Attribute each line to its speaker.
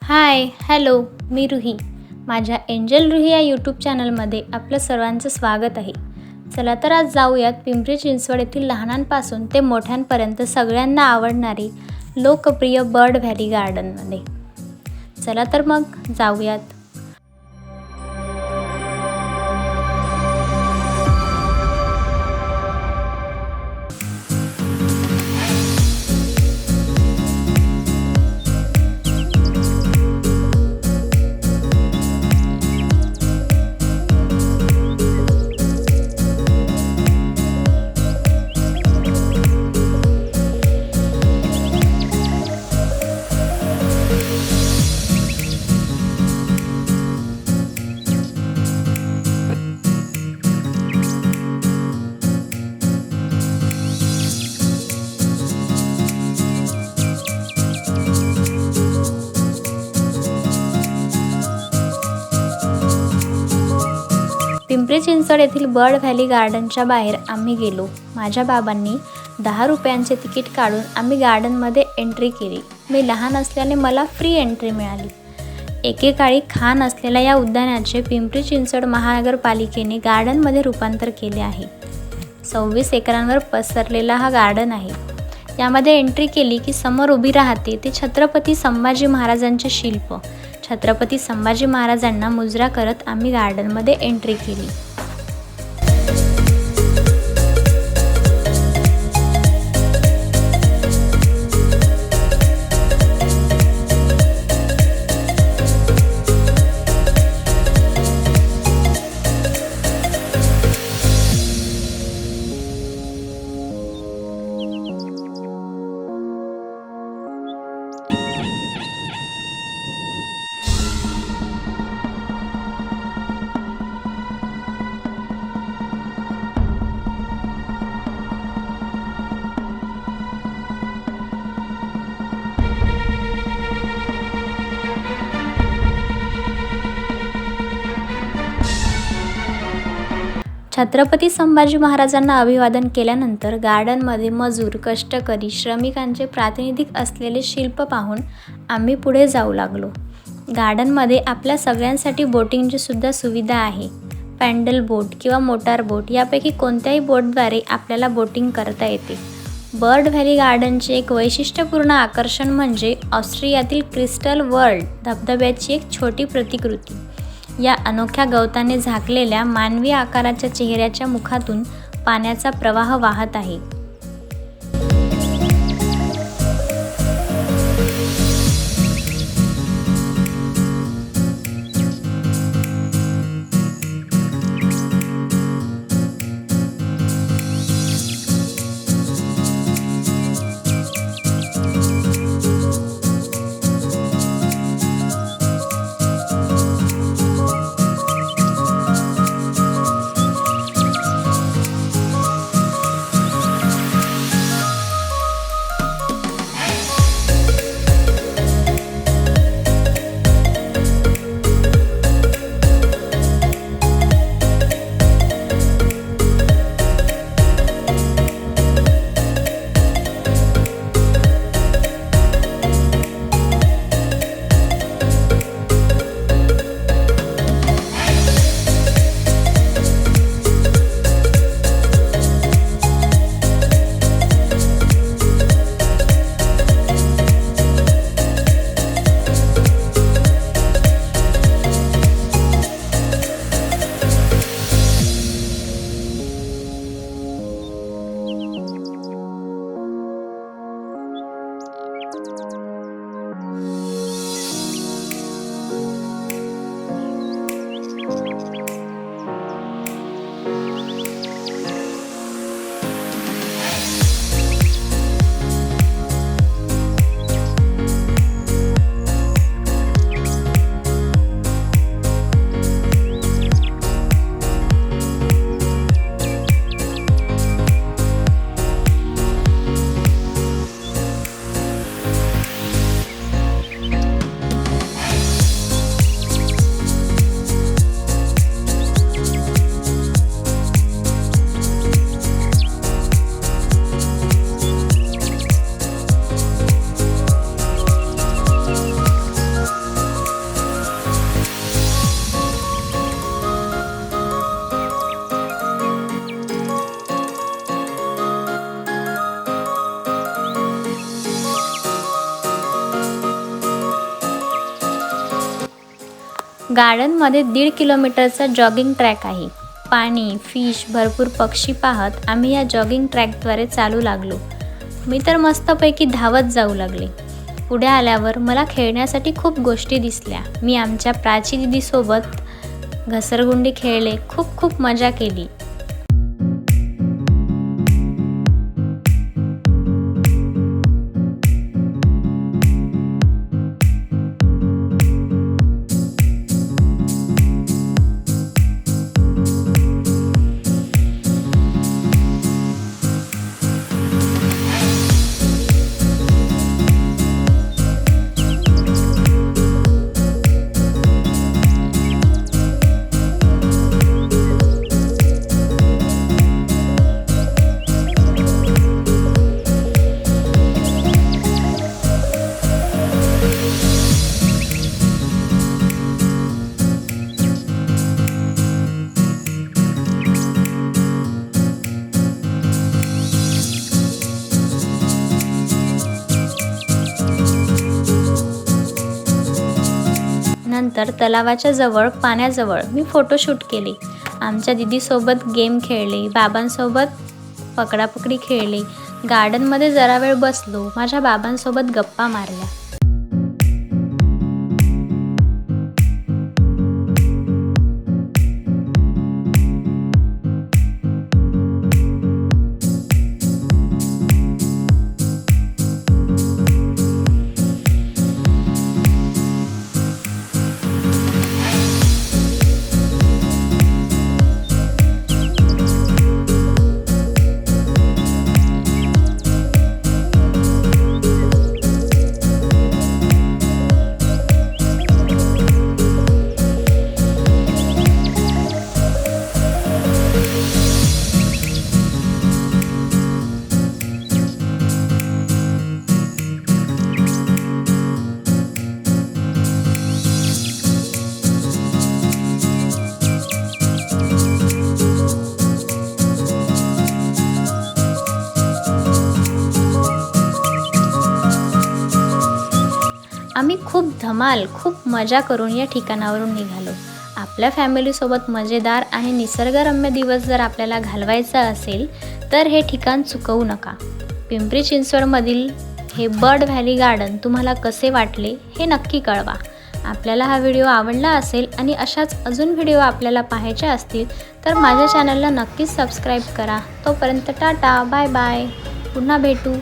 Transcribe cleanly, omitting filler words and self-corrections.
Speaker 1: हाय, hello, मी रुही. माझ्या angel Ruhi या YouTube चॅनलमध्ये आपलं सर्वांचं स्वागत आहे. चला तर आज जाऊयात पिंपरी चिंचवड येथील लहानांपासून ते मोठ्यांपर्यंत सगळ्यांना आवडणारी लोकप्रिय बर्ड व्हॅली गार्डनमध्ये. चला तर मग जाऊयात. पिंपरी चिंचवड येथील बर्ड व्हॅली गार्डनच्या बाहेर आम्ही गेलो. माझ्या बाबांनी 10 रुपयांचे तिकीट काढून आम्ही गार्डनमध्ये एंट्री केली. मी लहान असल्याने मला फ्री एंट्री मिळाली. एकेकाळी खान असलेल्या या उद्यानाचे पिंपरी चिंचवड महानगरपालिकेने गार्डनमध्ये रूपांतर केले आहे. 26 एकरांवर पसरलेला हा गार्डन आहे. यामध्ये एंट्री केली की समोर उभी राहते ते छत्रपती संभाजी महाराजांचे शिल्प. छत्रपती संभाजी महाराजांना मुजरा करत आम्ही गार्डनमध्ये एंट्री केली. छत्रपती संभाजी महाराजांना अभिवादन केल्यानंतर गार्डनमध्ये मजूर, कष्टकरी, श्रमिकांचे प्रातिनिधिक असलेले शिल्प पाहून आम्ही पुढे जाऊ लागलो. गार्डनमध्ये आपल्या सगळ्यांसाठी बोटिंगची सुद्धा सुविधा आहे. पॅडल बोट किंवा मोटार बोट यापैकी कोणत्याही बोटद्वारे आपल्याला बोटिंग करता येते. बर्ड व्हॅली गार्डनचे एक वैशिष्ट्यपूर्ण आकर्षण म्हणजे ऑस्ट्रियातील क्रिस्टल वर्ल्ड धबधब्याची एक छोटी प्रतिकृती. या अनोख्या गवताने झाकलेल्या मानवी आकाराच्या चेहऱ्याच्या मुखातून पाण्याचा प्रवाह वाहत आहे. गार्डनमध्ये 1.5 किलोमीटरचा जॉगिंग ट्रॅक आहे. पाणी, फिश, भरपूर पक्षी पाहत आम्ही या जॉगिंग ट्रॅकद्वारे चालू लागलो. मी तर मस्तपैकी धावत जाऊ लागले. पुढे आल्यावर मला खेळण्यासाठी खूप गोष्टी दिसल्या. मी आमच्या प्राची दीदीसोबत घसरगुंडी खेळले, खूप मजा केली. नंतर तलावाच्या जवळ पाण्याजवळ मी फोटोशूट केले. आमच्या दीदीसोबत गेम खेळले, बाबांसोबत पकडापकडी खेळले. गार्डनमध्ये जरा वेळ बसलो, माझ्या बाबांसोबत गप्पा मारल्या. आम्ही खूप मजा करून या ठिकाणावरून निघालो. आपल्या फॅमिलीसोबत मजेदार आणि निसर्गरम्य दिवस जर आपल्याला घालवायचा असेल तर हे ठिकाण चुकवू नका. पिंपरी चिंचवडमधील हे बर्ड व्हॅली गार्डन तुम्हाला कसे वाटले हे नक्की कळवा. आपल्याला हा व्हिडिओ आवडला असेल आणि अशाच अजून व्हिडिओ आपल्याला पाहायचे असतील तर माझ्या चॅनलला नक्कीच सबस्क्राईब करा. तोपर्यंत टाटा, बाय बाय. पुन्हा भेटू.